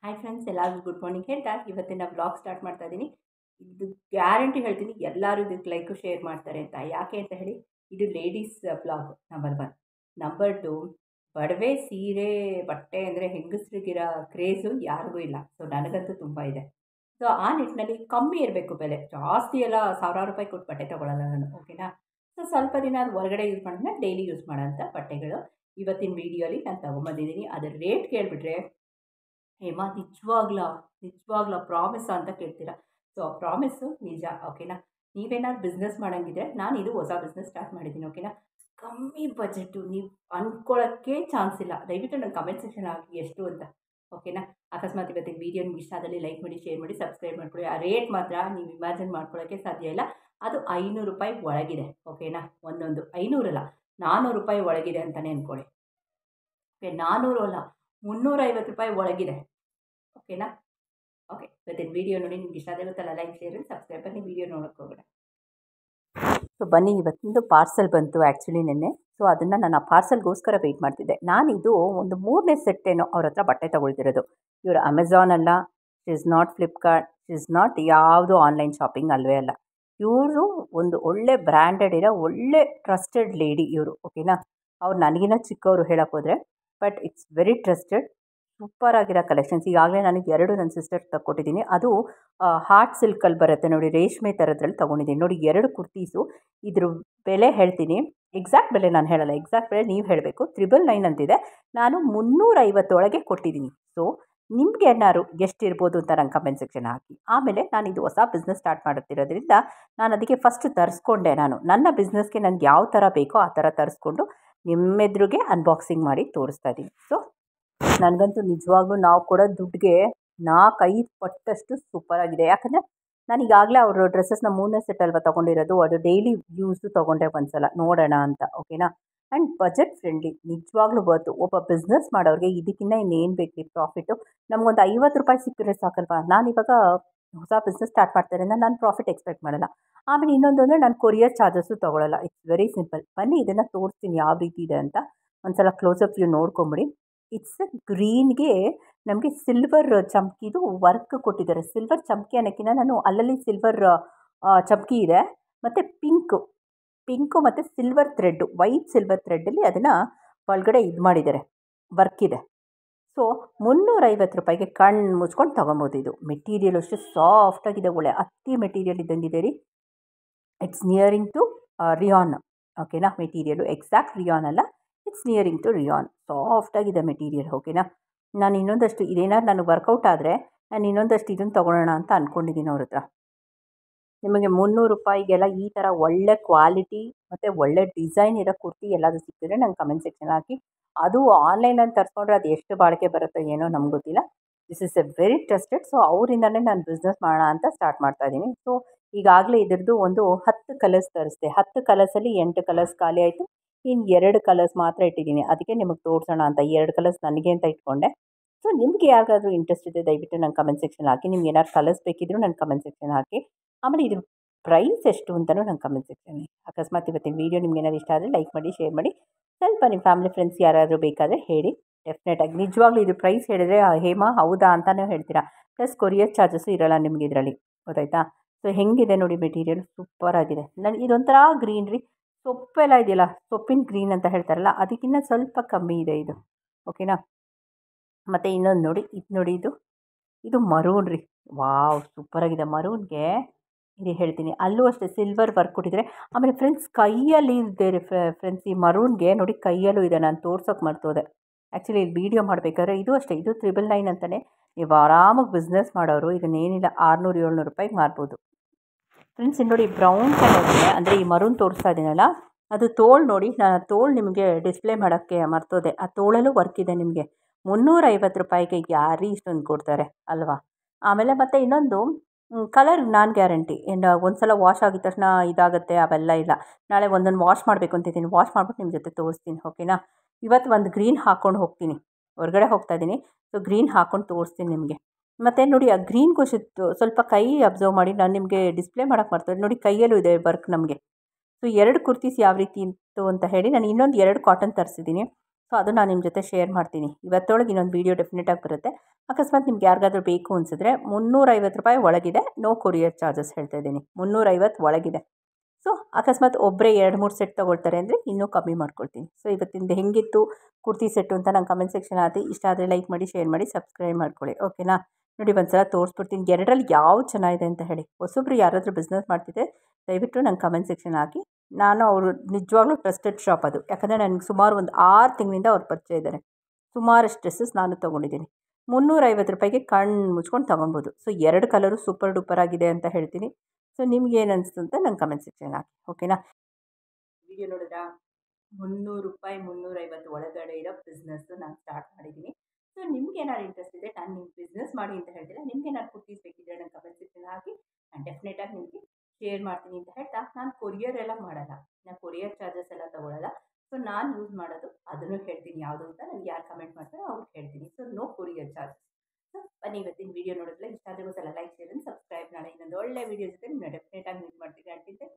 Hi friends, ಎಲ್ಲರಿಗೂ good morning ಹೇಳ್ತಾ ಇವತ್ತಿನ ವ್ಲಾಗ್ ಸ್ಟಾರ್ಟ್ ಮಾಡ್ತಾ ಇದ್ದೀನಿ. ಇದು ಗ್ಯಾರಂಟಿ ಹೇಳ್ತೀನಿ, ಎಲ್ಲರೂ ಇದಕ್ಕೆ ಲೈಕು ಶೇರ್ ಮಾಡ್ತಾರೆ ಅಂತ. ಯಾಕೆ ಅಂತ ಹೇಳಿ, ಇದು ಲೇಡೀಸ್ ವ್ಲಾಗ್ ನಂಬರ್ 1. ನಂಬರ್ 2, ಒಡವೆ ಸೀರೆ ಬಟ್ಟೆ ಅಂದರೆ ಹೆಂಗಸ್ರಿಗಿರೋ ಕ್ರೇಜು ಯಾರಿಗೂ ಇಲ್ಲ. ಸೊ ನನಗಂತೂ ತುಂಬ ಇದೆ. ಸೊ ಆ ನಿಟ್ಟಿನಲ್ಲಿ ಕಮ್ಮಿ ಇರಬೇಕು ಬೆಲೆ, ಜಾಸ್ತಿ ಎಲ್ಲ ಸಾವಿರಾರು ರೂಪಾಯಿ ಕೊಟ್ಟು ಬಟ್ಟೆ ತೊಗೊಳ್ಳಲ್ಲ ನಾನು, ಓಕೆನಾ. ಸೊ ಸ್ವಲ್ಪ ದಿನ ಅದು ಹೊರಗಡೆ ಯೂಸ್ ಮಾಡೋಣ, ಡೈಲಿ ಯೂಸ್ ಮಾಡೋಂಥ ಬಟ್ಟೆಗಳು ಇವತ್ತಿನ ವೀಡಿಯೋಲಿ ನಾನು ತೊಗೊಂಬಂದಿದ್ದೀನಿ. ಅದರ ರೇಟ್ ಕೇಳಿಬಿಟ್ರೆ, ಹೇಮಾ ನಿಜವಾಗ್ಲಾ ಪ್ರಾಮಿಸ್ಸಾ ಅಂತ ಕೇಳ್ತೀರಾ. ಸೊ ಆ ಪ್ರಾಮಿಸ್ಸು ನಿಜ, ಓಕೆನಾ. ನೀವೇನಾದ್ರು ಬಿಸ್ನೆಸ್ ಮಾಡೋಂಗಿದ್ರೆ, ನಾನು ಇದು ಹೊಸ ಬಿಸ್ನೆಸ್ ಸ್ಟಾರ್ಟ್ ಮಾಡಿದ್ದೀನಿ, ಓಕೆನಾ. ಕಮ್ಮಿ ಬಜೆಟು, ನೀವು ಅಂದ್ಕೊಳ್ಳೋಕ್ಕೆ ಚಾನ್ಸ್ ಇಲ್ಲ. ದಯವಿಟ್ಟು ನನ್ನ ಕಮೆಂಟ್ ಸೆಕ್ಷನ್ ಹಾಕಿ ಎಷ್ಟು ಅಂತ, ಓಕೆನಾ. ಅಕಸ್ಮಾತ್ ಇವತ್ತಿನ ವೀಡಿಯೋ ನಿಮ್ಗೆ ಇಷ್ಟ ಆದಲ್ಲಿ ಲೈಕ್ ಮಾಡಿ, ಶೇರ್ ಮಾಡಿ, ಸಬ್ಸ್ಕ್ರೈಬ್ ಮಾಡ್ಕೊಳ್ಳಿ. ಆ ರೇಟ್ ಮಾತ್ರ ನೀವು ಇಮ್ಯಾಜಿನ್ ಮಾಡ್ಕೊಳ್ಳೋಕ್ಕೆ ಸಾಧ್ಯ ಇಲ್ಲ. ಅದು 500 ರೂಪಾಯಿ ಒಳಗಿದೆ, ಓಕೆನಾ. ಒಂದೊಂದು 500 ಅಲ್ಲ, 400 ರೂಪಾಯಿ ಒಳಗಿದೆ ಅಂತಲೇ ಅಂದ್ಕೊಳ್ಳಿ. ಓಕೆ, 400 ಅಲ್ಲ, 350 ರೂಪಾಯಿ ಒಳಗಿದೆ, ಓಕೆನಾ. ಓಕೆ, ಇವತ್ತಿನ ವೀಡಿಯೋ ನೋಡಿ ನಿಮ್ಗೆ ಇಷ್ಟ ಆದರೆ ಗೊತ್ತಲ್ಲ, ಲೈಕ್ ಶೇರ್ ಸಬ್ಸ್ಕ್ರೈಬ್ ಬನ್ನಿ, ವೀಡಿಯೋ ನೋಡೋಕ್ಕೆ ಹೋಗೋಣ. ಸೊ ಬನ್ನಿ, ಇವತ್ತಿಂದು ಪಾರ್ಸೆಲ್ ಬಂತು ಆ್ಯಕ್ಚುಲಿ ನಿನ್ನೆ. ಸೊ ಅದನ್ನು ನಾನು ಆ ಪಾರ್ಸೆಲ್ಗೋಸ್ಕರ ವೆಯ್ಟ್ ಮಾಡ್ತಿದ್ದೆ. ನಾನಿದು ಒಂದು 3ನೇ ಸೆಟ್ ಏನೋ ಅವ್ರ ಹತ್ರ ಬಟ್ಟೆ ತೊಗೊಳ್ತಿರೋದು. ಇವರು ಅಮೆಝಾನ್ ಅಲ್ಲ, is not Flipkart, is not ಯಾವುದು ಆನ್ಲೈನ್ ಶಾಪಿಂಗ್ ಅಲ್ಲವೇ ಅಲ್ಲ. ಇವರು ಒಂದು ಒಳ್ಳೆ ಬ್ರ್ಯಾಂಡೆಡ್ ಇರೋ ಒಳ್ಳೆ ಟ್ರಸ್ಟೆಡ್ ಲೇಡಿ ಇವರು, ಓಕೆನಾ. ಅವ್ರು ನನಗಿನ್ನ ಚಿಕ್ಕವರು ಹೇಳೋಕ್ಕೋದ್ರೆ, but it's very trusted. Super ಆಗಿರೋ ಕಲೆಕ್ಷನ್ಸ್. ಈಗಾಗಲೇ ನನಗೆ 2 ನನ್ನ ಸಿಸ್ಟರ್ ತಗೊಟ್ಟಿದ್ದೀನಿ. ಅದು ಹಾರ್ಟ್ ಸಿಲ್ಕಲ್ಲಿ ಬರುತ್ತೆ ನೋಡಿ, ರೇಷ್ಮೆ ಥರದ್ರಲ್ಲಿ ತೊಗೊಂಡಿದ್ದೀನಿ ನೋಡಿ. 2 ಕುರ್ತೀಸು. ಇದ್ರ ಬೆಲೆ ಹೇಳ್ತೀನಿ, ಎಕ್ಸಾಕ್ಟ್ ಬೆಲೆ ನಾನು ಹೇಳಲ್ಲ, ಎಕ್ಸಾಕ್ಟ್ ಬೆಲೆ ನೀವು ಹೇಳಬೇಕು. 999 ಅಂತಿದೆ, ನಾನು 350 ಒಳಗೆ ಕೊಟ್ಟಿದ್ದೀನಿ. ಸೊ ನಿಮ್ಗೆ ಏನಾದ್ರು ಎಷ್ಟಿರ್ಬೋದು ಅಂತ ನಂಗೆ ಕಮೆಂಟ್ ಸೆಕ್ಷನ್ ಹಾಕಿ. ಆಮೇಲೆ ನಾನು ಇದು ಹೊಸ ಬಿಸ್ನೆಸ್ ಸ್ಟಾರ್ಟ್ ಮಾಡುತ್ತಿರೋದ್ರಿಂದ ನಾನು ಅದಕ್ಕೆ ಫಸ್ಟ್ ತರಿಸ್ಕೊಂಡೆ. ನನ್ನ ಬಿಸ್ನೆಸ್ಗೆ ನನಗೆ ಯಾವ ಥರ ಬೇಕೋ ಆ ಥರ ತರಿಸ್ಕೊಂಡು ನಿಮ್ಮೆದುರಿಗೆ ಅನ್ಬಾಕ್ಸಿಂಗ್ ಮಾಡಿ ತೋರಿಸ್ತಾ ಇದ್ದೀನಿ. ಸೊ ನನಗಂತೂ ನಿಜವಾಗ್ಲೂ ನಾವು ಕೊಡೋ ದುಡ್ಡಿಗೆ 4-5 ಪಟ್ಟಷ್ಟು ಸೂಪರಾಗಿದೆ. ಯಾಕಂದರೆ ನಾನು ಈಗಾಗಲೇ ಅವರು ಡ್ರೆಸ್ಸಸ್ನ 3ನೇ ಸೆಟ್ ಅಲ್ವಾ ತೊಗೊಂಡಿರೋದು. ಅದು ಡೈಲಿ ಯೂಸು ತೊಗೊಂಡೆ ಒಂದ್ಸಲ ನೋಡೋಣ ಅಂತ, ಓಕೆನಾ. ಆ್ಯಂಡ್ ಬಜೆಟ್ ಫ್ರೆಂಡ್ಲಿ, ನಿಜವಾಗ್ಲೂ ಬರ್ತು. ಒಬ್ಬ ಬಿಸ್ನೆಸ್ ಮಾಡೋರಿಗೆ ಇದಕ್ಕಿಂತ ಇನ್ನೇನು ಬೇಕು ಪ್ರಾಫಿಟ್ಟು. ನಮಗೊಂದು 50 ರೂಪಾಯಿ ಸಿಕ್ಕಿದ್ರೆ ಸಾಕಲ್ವಾ. ನಾನಿವಾಗ ಹೊಸ ಬಿಸ್ನೆಸ್ ಸ್ಟಾರ್ಟ್ ಮಾಡ್ತಾರಿಂದ ನಾನು ಪ್ರಾಫಿಟ್ ಎಕ್ಸ್ಪೆಕ್ಟ್ ಮಾಡಲ್ಲ. ಆಮೇಲೆ ಇನ್ನೊಂದು ಅಂದರೆ ನಾನು ಕೊರಿಯರ್ ಚಾರ್ಜಸ್ಸು ತೊಗೊಳ್ಳಲ್ಲ. It's very simple. ಬನ್ನಿ ಇದನ್ನು ತೋರಿಸ್ತೀನಿ ಯಾವ ರೀತಿ ಇದೆ ಅಂತ. ಒಂದ್ಸಲ ಕ್ಲೋಸಪ್ ವ್ಯೂ ನೋಡ್ಕೊಂಬಿಡಿ. ಇಟ್ಸ್ ಗ್ರೀನ್ಗೆ ನಮಗೆ ಸಿಲ್ವರ್ ಚಮ್ಕಿದು ವರ್ಕ್ ಕೊಟ್ಟಿದ್ದಾರೆ. ಸಿಲ್ವರ್ ಚಮ್ಕಿ ಅನ್ನೋಕ್ಕಿಂತ ನಾನು ಅಲ್ಲಲ್ಲಿ ಸಿಲ್ವರ್ ಚಮ್ಕಿ ಇದೆ, ಮತ್ತು ಪಿಂಕು ಮತ್ತು ಸಿಲ್ವರ್ ಥ್ರೆಡ್ಡು, ವೈಟ್ ಸಿಲ್ವರ್ ಥ್ರೆಡ್ಡಲ್ಲಿ ಅದನ್ನು ಒಳಗಡೆ ಇದು ಮಾಡಿದ್ದಾರೆ, ವರ್ಕ್ ಇದೆ. ಸೊ 350 ರೂಪಾಯಿಗೆ ಕಣ್ಣು ಮುಚ್ಕೊಂಡು ತೊಗೊಬೋದು. ಇದು ಮೆಟೀರಿಯಲ್ ಅಷ್ಟು ಸಾಫ್ಟಾಗಿದೆ, ಒಳ್ಳೆ ಹತ್ತಿ ಮೆಟೀರಿಯಲ್ ಇದ್ದಂಗಿದೆ ರೀ. ಇಟ್ಸ್ ನಿಯರಿಂಗ್ ಟು ರಿಯಾನ್, ಓಕೆನಾ. ಮೆಟೀರಿಯಲು ಎಕ್ಸಾಕ್ಟ್ ರಿಯಾನ್ ಅಲ್ಲ, ಇಟ್ಸ್ ನಿಯರಿಂಗ್ ಟು ರಿಯಾನ್. ಸಾಫ್ಟಾಗಿದೆ ಮೆಟೀರಿಯಲ್, ಓಕೆನಾ. ನಾನು ಇನ್ನೊಂದಷ್ಟು ಇದೇನಾದ್ರು ನನಗೆ ವರ್ಕೌಟ್ ಆದರೆ ನಾನು ಇನ್ನೊಂದಷ್ಟು ಇದನ್ನು ತೊಗೊಳ್ಳೋಣ ಅಂತ ಅಂದ್ಕೊಂಡಿದ್ದೀನಿ ಅವ್ರ ಹತ್ರ. ನಿಮಗೆ 300 ರೂಪಾಯಿಗೆಲ್ಲ ಈ ಥರ ಒಳ್ಳೆ ಕ್ವಾಲಿಟಿ ಮತ್ತು ಒಳ್ಳೆ ಡಿಸೈನ್ ಇರೋ ಕುರ್ತಿ ಎಲ್ಲಾದರೂ ಸಿಕ್ಕಿದ್ರೆ ನಂಗೆ ಕಮೆಂಟ್ ಸೆಕ್ಷನ್ ಹಾಕಿ. ಅದು ಆನ್ಲೈನಲ್ಲಿ ತರಿಸ್ಕೊಂಡ್ರೆ ಅದು ಎಷ್ಟು ಬಾಳಿಕೆ ಬರುತ್ತೋ ಏನೋ ನಮ್ಗೆ ಗೊತ್ತಿಲ್ಲ. This is a very trusted. So ಅವರಿಂದನೇ ನಾನು ಬಿಸ್ನೆಸ್ ಮಾಡೋಣ ಅಂತ ಸ್ಟಾರ್ಟ್ ಮಾಡ್ತಾಯಿದ್ದೀನಿ. ಸೊ ಈಗಾಗಲೇ ಇದ್ರದ್ದು ಒಂದು 10 ಕಲರ್ಸ್ ತರಿಸಿದೆ. 10 ಕಲರ್ಸಲ್ಲಿ 8 ಕಲರ್ಸ್ ಖಾಲಿ ಆಯಿತು. ಇನ್ನು 2 ಕಲರ್ಸ್ ಮಾತ್ರ ಇಟ್ಟಿದ್ದೀನಿ. ಅದಕ್ಕೆ ನಿಮಗೆ ತೋರಿಸೋಣ ಅಂತ 2 ಕಲರ್ಸ್ ನನಗೆ ಅಂತ ಇಟ್ಕೊಂಡೆ. ಸೊ ನಿಮಗೆ ಯಾರಿಗಾದ್ರೂ ಇಂಟ್ರೆಸ್ಟ್ ಇದೆ ದಯವಿಟ್ಟು ನನ್ನ ಕಮೆಂಟ್ ಸೆಕ್ಷನ್ ಹಾಕಿ. ನಿಮ್ಗೆ ಏನಾದ್ರು ಕಲರ್ಸ್ ಬೇಕಿದ್ದರೂ ನನ್ನ ಕಮೆಂಟ್ ಸೆಕ್ಷನ್ ಹಾಕಿ. ಆಮೇಲೆ ಇದ್ರ ಪ್ರೈಸ್ ಎಷ್ಟು ಅಂತಲೂ ನನ್ನ ಕಮೆಂಟ್ ಸೆಕ್ಷನ್. ಅಕಸ್ಮಾತ್ ಇವತ್ತಿನ ವೀಡಿಯೋ ನಿಮ್ಗೆ ಏನಾದ್ರು ಇಷ್ಟ ಆದರೆ ಲೈಕ್ ಮಾಡಿ, ಶೇರ್ ಮಾಡಿ. ಸ್ವಲ್ಪ ನಿಮ್ಮ ಫ್ಯಾಮಿಲಿ ಫ್ರೆಂಡ್ಸ್ ಯಾರಾದರೂ ಬೇಕಾದರೆ ಹೇಳಿ. ಡೆಫಿನೆಟಾಗಿ ನಿಜವಾಗ್ಲೂ ಇದು ಪ್ರೈಸ್ ಹೇಳಿದ್ರೆ ಹೇಮಾ ಹೌದಾ ಅಂತಲೇ ಹೇಳ್ತೀರಾ. ಪ್ಲಸ್ ಕೊರಿಯರ್ ಚಾರ್ಜಸ್ಸು ಇರೋಲ್ಲ ನಿಮಗೆ ಇದರಲ್ಲಿ, ಗೊತ್ತಾಯ್ತಾ. ಸೊ ಹೆಂಗಿದೆ ನೋಡಿ ಮೆಟೀರಿಯಲ್, ಸೂಪರಾಗಿದೆ. ನನಗೆ ಇದೊಂಥರ ಗ್ರೀನ್ ರೀ, ಸೊಪ್ಪೆಲ್ಲ ಇದೆಯಲ್ಲ, ಸೊಪ್ಪಿನ ಗ್ರೀನ್ ಅಂತ ಹೇಳ್ತಾರಲ್ಲ, ಅದಕ್ಕಿಂತ ಸ್ವಲ್ಪ ಕಮ್ಮಿ ಇದೆ ಇದು, ಓಕೆನಾ. ಮತ್ತು ಇನ್ನೊಂದು ನೋಡಿ, ಇದು ಮರೂನ್ ರೀ. ವಾವ್, ಸೂಪರಾಗಿದೆ. ಮರೂನ್ಗೆ ಇದು ಹೇಳ್ತೀನಿ, ಅಲ್ಲೂ ಅಷ್ಟೇ ಸಿಲ್ವರ್ ವರ್ಕ್ ಕೊಟ್ಟಿದ್ದಾರೆ. ಆಮೇಲೆ ಫ್ರೆಂಡ್ಸ್ ಕೈಯಲ್ಲಿ ಇದೆ ರೀ ಫ್ರೆಂಡ್ಸ್, ಈ ಮರೂನ್ಗೆ ನೋಡಿ ಕೈಯಲ್ಲೂ ಇದೆ. ನಾನು ತೋರ್ಸೋಕೆ ಮರ್ತೋದೆ ಆ್ಯಕ್ಚುಲಿ ಇಲ್ಲಿ ವೀಡಿಯೋ ಮಾಡಬೇಕಾದ್ರೆ. ಇದು ಅಷ್ಟೇ, ಇದು 999 ಅಂತಲೇ. ನೀವು ಆರಾಮಾಗಿ ಬಿಸ್ನೆಸ್ ಮಾಡೋರು ಇದನ್ನೇನಿಲ್ಲ 600-700 ರೂಪಾಯಿಗೆ ಮಾರ್ಬೋದು ಫ್ರೆಂಡ್ಸ್. ಇಲ್ಲಿ ನೋಡಿ ಬ್ರೌನ್ ಕಲರ್ಗೆ, ಅಂದರೆ ಈ ಮರೂನ್ ತೋರಿಸ್ತಾ ಇದ್ದೀನಲ್ಲ, ಅದು ತೋಳು ನೋಡಿ. ನಾನು ತೋಳು ನಿಮಗೆ ಡಿಸ್ಪ್ಲೇ ಮಾಡೋಕ್ಕೆ ಮರ್ತೋದೆ. ಆ ತೋಳಲ್ಲೂ ವರ್ಕ್ ಇದೆ. ನಿಮಗೆ 350 ರೂಪಾಯಿಗೆ ಯಾರೀ ಇಷ್ಟೊಂದು ಕೊಡ್ತಾರೆ ಅಲ್ವಾ. ಆಮೇಲೆ ಮತ್ತು ಇನ್ನೊಂದು ಕಲರ್ ನಾನ್ ಗ್ಯಾರಂಟಿ. ಒಂದು ಸಲ ವಾಶ್ ಆಗಿದ ತಕ್ಷಣ ಇದಾಗುತ್ತೆ ಅವೆಲ್ಲ ಇಲ್ಲ. ನಾಳೆ ಒಂದೊಂದು ವಾಶ್ ಮಾಡಬೇಕು ಅಂತಿದ್ದೀನಿ. ವಾಶ್ ಮಾಡ್ಬಿಟ್ಟು ನಿಮ್ಮ ಜೊತೆ ತೋರಿಸ್ತೀನಿ, ಓಕೆನಾ. ಇವತ್ತು ಒಂದು ಗ್ರೀನ್ ಹಾಕ್ಕೊಂಡು ಹೋಗ್ತೀನಿ, ಹೊರಗಡೆ ಹೋಗ್ತಾಯಿದ್ದೀನಿ. ಸೊ ಗ್ರೀನ್ ಹಾಕ್ಕೊಂಡು ತೋರಿಸ್ತೀನಿ ನಿಮಗೆ. ಮತ್ತು ನೋಡಿ ಆ ಗ್ರೀನ್ ಕುಶಿತ್ತು ಸ್ವಲ್ಪ ಕೈ ಅಬ್ಸರ್ವ್ ಮಾಡಿ. ನಾನು ನಿಮಗೆ ಡಿಸ್ಪ್ಲೇ ಮಾಡೋಕ್ಕೆ ಮರ್ತೋದೆ ನೋಡಿ, ಕೈಯಲ್ಲೂ ಇದೆ ವರ್ಕ್ ನಮಗೆ. ಸೊ 2 ಕುರ್ತೀಸ್ ಯಾವ ರೀತಿ ಇತ್ತು ಅಂತ ಹೇಳಿ ನಾನು ಇನ್ನೊಂದು 2 ಕಾಟನ್ ತರಿಸಿದ್ದೀನಿ. ಸೊ ಅದು ನಾನು ನಿಮ್ಮ ಜೊತೆ ಶೇರ್ ಮಾಡ್ತೀನಿ. ಇವತ್ತೊಳಗೆ ಇನ್ನೊಂದು ವೀಡಿಯೋ ಡೆಫಿನೆಟಾಗಿ ಬರುತ್ತೆ. ಅಕಸ್ಮಾತ್ ನಿಮ್ಗೆ ಯಾರಿಗಾದ್ರೂ ಬೇಕು ಅನಿಸಿದ್ರೆ ₹350 ಒಳಗಿದೆ. ನೋ ಕೊರಿಯರ್ ಚಾರ್ಜಸ್ ಹೇಳ್ತಾ ಇದ್ದೀನಿ. 350 ಒಳಗಿದೆ. ಸೊ ಅಕಸ್ಮಾತ್ ಒಬ್ಬರೇ 2-3 ಸೆಟ್ ತೊಗೊಳ್ತಾರೆ ಅಂದರೆ ಇನ್ನೂ ಕಮ್ಮಿ ಮಾಡ್ಕೊಳ್ತೀನಿ. ಸೊ ಇವತ್ತಿಂದು ಹೆಂಗಿತ್ತು ಕುರ್ತಿ ಸೆಟ್ಟು ಅಂತ ನಂಗೆ ಕಮೆಂಟ್ ಸೆಕ್ಷನ್ ಹಾಕಿ. ಇಷ್ಟ ಆದರೆ ಲೈಕ್ ಮಾಡಿ, ಶೇರ್ ಮಾಡಿ, ಸಬ್ಸ್ಕ್ರೈಬ್ ಮಾಡ್ಕೊಳ್ಳಿ. ಓಕೆನಾ? ನೋಡಿ ಒಂದ್ಸಲ ತೋರಿಸ್ಬಿಡ್ತೀನಿ. ಎರಡರಲ್ಲಿ ಯಾವ್ದು ಚೆನ್ನಾಗಿದೆ ಅಂತ ಹೇಳಿ. ಹೊಸಬ್ರು ಯಾರಾದರೂ ಬಿಸ್ನೆಸ್ ಮಾಡ್ತಿದ್ದೆ ದಯವಿಟ್ಟು ನಂಗೆ ಕಮೆಂಟ್ ಸೆಕ್ಷನ್ ಹಾಕಿ. ನಾನು ಅವರು ನಿಜವಾಗ್ಲೂ ಟ್ರಸ್ಟೆಡ್ ಶಾಪ್ ಅದು. ಯಾಕಂದರೆ ನನಗೆ ಸುಮಾರು ಒಂದು 6 ತಿಂಗಳಿಂದ ಅವ್ರು ಪರಿಚಯ ಇದ್ದಾರೆ. ಸುಮಾರಷ್ಟು ಡ್ರೆಸ್ಸಸ್ ನಾನು ತೊಗೊಂಡಿದ್ದೀನಿ. ₹350ಗೆ ಕಣ್ಣು ಮುಚ್ಕೊಂಡು ತೊಗೊಳ್ಬೋದು. ಸೊ 2 ಕಲರು ಸೂಪರ್ ಡೂಪರ್ ಆಗಿದೆ ಅಂತ ಹೇಳ್ತೀನಿ. ಸೊ ನಿಮ್ಗೇನು ಅನಿಸ್ತು ಅಂತ ನಂಗೆ ಕಮೆಂಟ್ ಸೆಕ್ಷನ್ ಹಾಕಿ. ಓಕೆನಾ? ವಿಡಿಯೋ ನೋಡಿದ್ರಾ? ₹300 350 ಒಳಗಡೆ ಇರೋ ಬಿಸ್ನೆಸ್ಸು ನಾನು ಸ್ಟಾರ್ಟ್ ಮಾಡಿದ್ದೀನಿ. ಸೊ ನಿಮ್ಗೇನಾದ್ರು ಇಂಟ್ರೆಸ್ಟ್ ಇದೆ, ನಾನು ನೀವು ಬಿಸ್ನೆಸ್ ಮಾಡಿ ಅಂತ ಹೇಳ್ತಿಲ್ಲ. ನಿಮ್ಗೇನಾದ್ರು ಕುರ್ತೀಸ್ ಬೇಕಿದ್ದರೆ ನಂಗೆ ಕಮೆಂಟ್ ಸೆಕ್ಷನ್ ಹಾಕಿ. ನಾನು ಡೆಫಿನೆಟಾಗಿ ನಿಮಗೆ ಶೇರ್ ಮಾಡ್ತೀನಿ ಅಂತ ಹೇಳ್ತಾ, ನಾನು ಕೊರಿಯರ್ ಎಲ್ಲ ಮಾಡಲ್ಲ. ನಾನು ಕೊರಿಯರ್ ಚಾರ್ಜಸ್ ಎಲ್ಲ ತೊಗೊಳ್ಳಲ್ಲ. ಸೊ ನಾನು ಯೂಸ್ ಮಾಡೋದು ಅದನ್ನು ಹೇಳ್ತೀನಿ ಯಾವುದು ಅಂತ. ನನಗೆ ಯಾರು ಕಮೆಂಟ್ ಮಾಡ್ತಾರೋ ಅವ್ರಿಗೆ ಹೇಳ್ತೀನಿ. So no courier charges. So ಬನ್ನಿ ಇವತ್ತಿನ ವೀಡಿಯೋ ನೋಡಿದ್ರೆ ಇಷ್ಟ ಆದರೆ ಗೊತ್ತಲ್ಲ, ಲೈಕ್, ಶೇರ್ ಆ್ಯಂಡ್ ಸಬ್ಸ್ಕ್ರೈಬ್. ನಾಳೆ ಇನ್ನೊಂದು ಒಳ್ಳೆ ವೀಡಿಯೋ ಜೊತೆ ನಿಮ್ಮನ್ನ ಡೆಫಿನೆಟಾಗಿ ಮೀಟ್ ಮಾಡ್ತೀನಿ. ಅಂಟಿದ್ದೆ